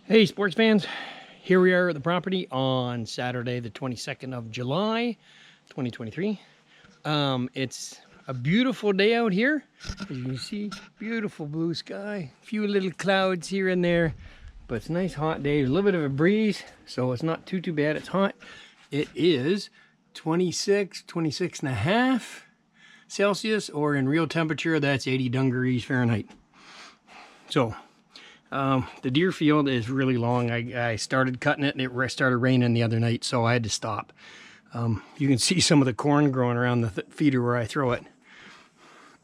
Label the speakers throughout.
Speaker 1: Hey sports fans, here we are at the property on Saturday the 22nd of July 2023. It's a beautiful day out here. As you can see, beautiful blue sky, a few little clouds here and there, but it's a nice hot day. There's a little bit of a breeze, so it's not too bad. It's hot. It is 26 and a half Celsius, or in real temperature that's 80 degrees Fahrenheit. So the deer field is really long. I started cutting it and it started raining the other night, so I had to stop. You can see some of the corn growing around the feeder where I throw it.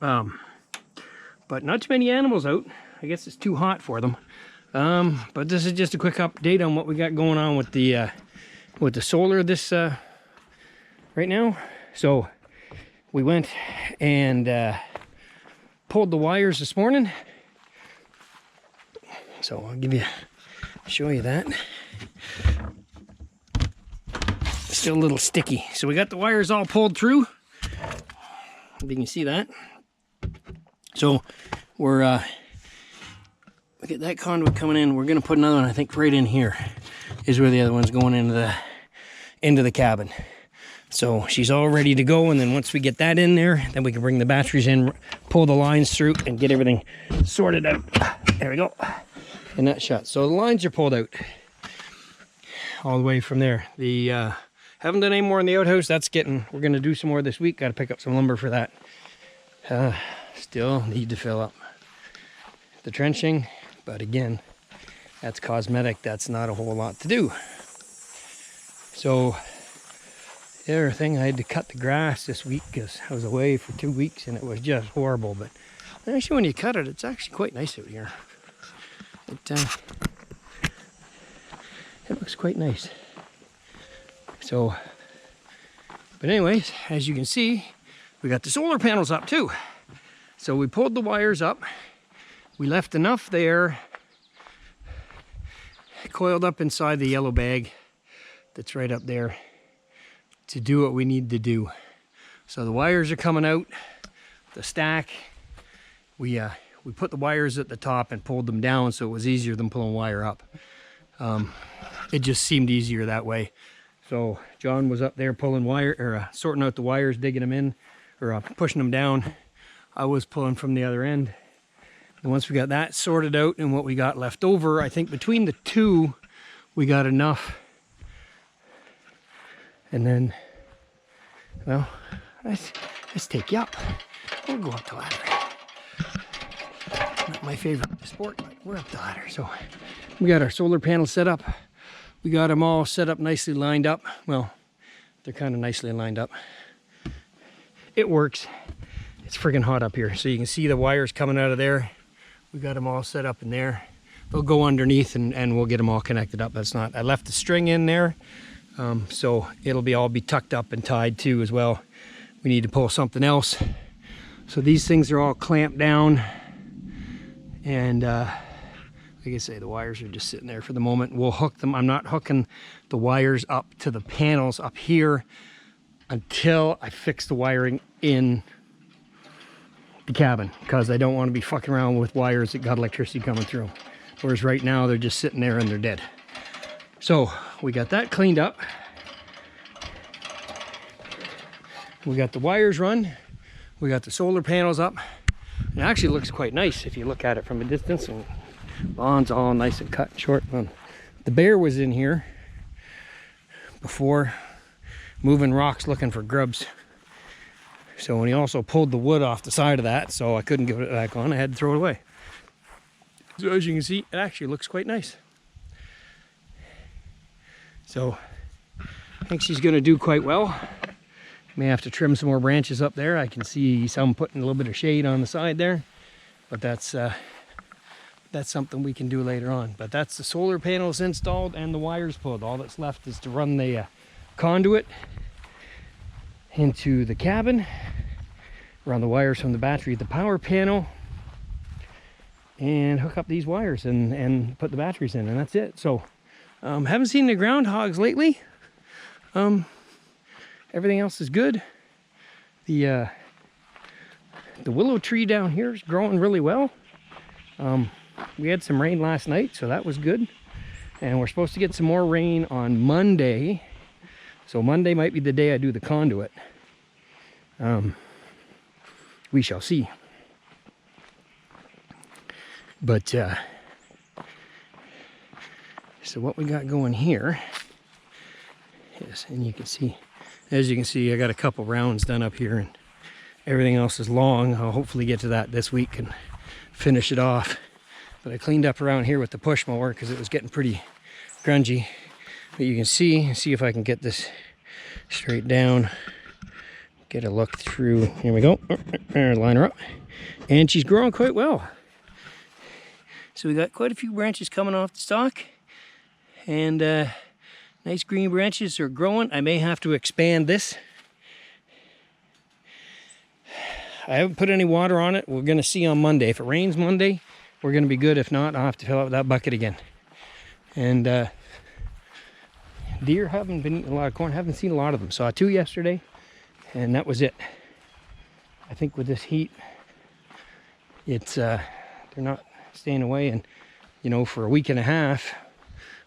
Speaker 1: But not too many animals out. I guess it's too hot for them. But this is just a quick update on what we got going on with the solar right now. So we went and pulled the wires this morning. So I'll show you that. Still a little sticky. So we got the wires all pulled through. If you can see that. So we're we get that conduit coming in. We're gonna put another one, I think, right in here is where the other one's going into the cabin. So she's all ready to go, and then once we get that in there, then we can bring the batteries in, pull the lines through, and get everything sorted out. There we go. And that's shut. So the lines are pulled out all the way from there. The haven't done any more in the outhouse. We're gonna do some more this week. Got to pick up some lumber for that. Still need to fill up the trenching, but again, that's cosmetic. That's not a whole lot to do. So the other thing, I had to cut the grass this week because I was away for 2 weeks and it was just horrible. But actually, when you cut it, it's actually quite nice out here. It looks quite nice. So, but anyways, as you can see, we got the solar panels up too. So we pulled the wires up. We left enough there, coiled up inside the yellow bag that's right up there, to do what we need to do. So the wires are coming out, the stack. We put the wires at the top and pulled them down, so it was easier than pulling wire up. It just seemed easier that way. So John was up there pulling wire, or sorting out the wires, digging them in, or pushing them down. I was pulling from the other end. And once we got that sorted out and what we got left over, I think between the two, we got enough. And then, well, let's take you up. We'll go up the ladder. Not my favorite sport, but we're up the ladder. So we got our solar panels set up. We got them all set up nicely lined up. Well, they're kind of nicely lined up. It works. It's friggin' hot up here. So you can see the wires coming out of there. We got them all set up in there. They'll go underneath and we'll get them all connected up. I left the string in there. So it'll all be tucked up and tied too as well. We need to pull something else. So these things are all clamped down. And like I say, the wires are just sitting there for the moment. We'll hook them. I'm not hooking the wires up to the panels up here until I fix the wiring in the cabin, because I don't want to be fucking around with wires that got electricity coming through. Whereas right now they're just sitting there and they're dead. So we got that cleaned up. We got the wires run. We got the solar panels up. It actually looks quite nice if you look at it from a distance. And lawn's all nice and cut and short. The bear was in here before, moving rocks looking for grubs. So, and he also pulled the wood off the side of that, so I couldn't get it back on. I had to throw it away. So as you can see, it actually looks quite nice. So I think she's going to do quite well. May have to trim some more branches up there. I can see some putting a little bit of shade on the side there, but that's something we can do later on. But that's the solar panels installed and the wires pulled. All that's left is to run the conduit into the cabin, run the wires from the battery at the power panel, and hook up these wires and put the batteries in, and that's it. So haven't seen the groundhogs lately. Everything else is good. The willow tree down here is growing really well. We had some rain last night, so that was good. And we're supposed to get some more rain on Monday. So Monday might be the day I do the conduit. We shall see. But, so what we got going here is, and you can see, as you can see, I got a couple rounds done up here and everything else is long. I'll hopefully get to that this week and finish it off. But I cleaned up around here with the push mower because it was getting pretty grungy. But you can see if I can get this straight down. Get a look through. Here we go. Line her up. And she's growing quite well. So we got quite a few branches coming off the stalk. And nice green branches are growing. I may have to expand this. I haven't put any water on it. We're going to see on Monday. If it rains Monday, we're going to be good. If not, I'll have to fill up that bucket again. And deer haven't been eating a lot of corn. Haven't seen a lot of them. Saw 2 yesterday, and that was it. I think with this heat, it's they're not staying away. And you know, for a week and a half,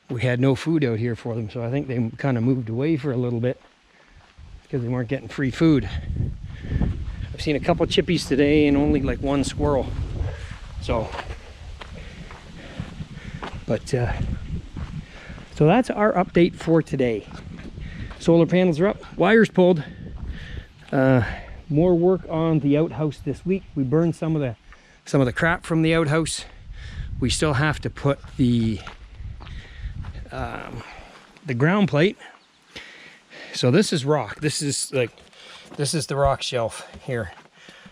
Speaker 1: we had no food out here for them. So I think they kind of moved away for a little bit because they weren't getting free food. I've seen a couple chippies today and only like 1 squirrel. So, but so that's our update for today. Solar panels are up, wires pulled. More work on the outhouse this week. We burned some of the crap from the outhouse. We still have to put the ground plate. So this is rock. This is the rock shelf here.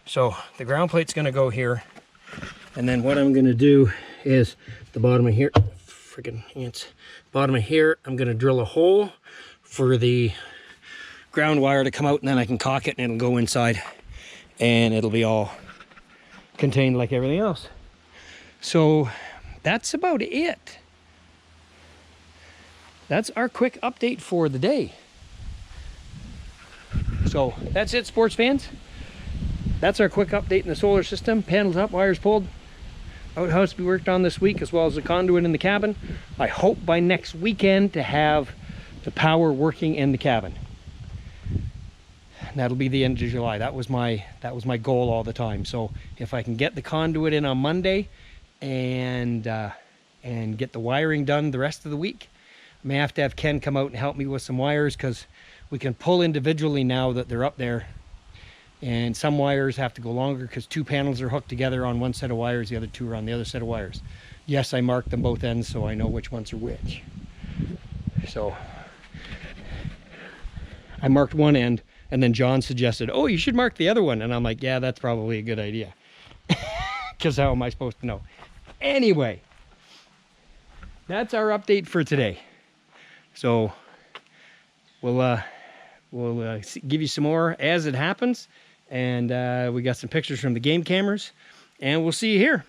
Speaker 1: So the ground plate's gonna go here. And then what I'm gonna do is the bottom of here, freaking ants. Bottom of here, I'm gonna drill a hole for the ground wire to come out, and then I can caulk it and it'll go inside and it'll be all contained like everything else. So that's about it. That's our quick update for the day. So that's it, sports fans. That's our quick update in the solar system. Panels up, wires pulled. Outhouse we worked on this week, as well as the conduit in the cabin. I hope by next weekend to have the power working in the cabin. And that'll be the end of July. That was my goal all the time. So if I can get the conduit in on Monday and get the wiring done the rest of the week, I may have to have Ken come out and help me with some wires, because we can pull individually now that they're up there. And some wires have to go longer because 2 panels are hooked together on one set of wires, the other 2 are on the other set of wires. Yes, I marked them both ends so I know which ones are which. So I marked one end, and then John suggested, oh, you should mark the other one. And I'm like, yeah, that's probably a good idea. Because how am I supposed to know? Anyway, that's our update for today. So we'll give you some more as it happens. And we got some pictures from the game cameras, and we'll see you here.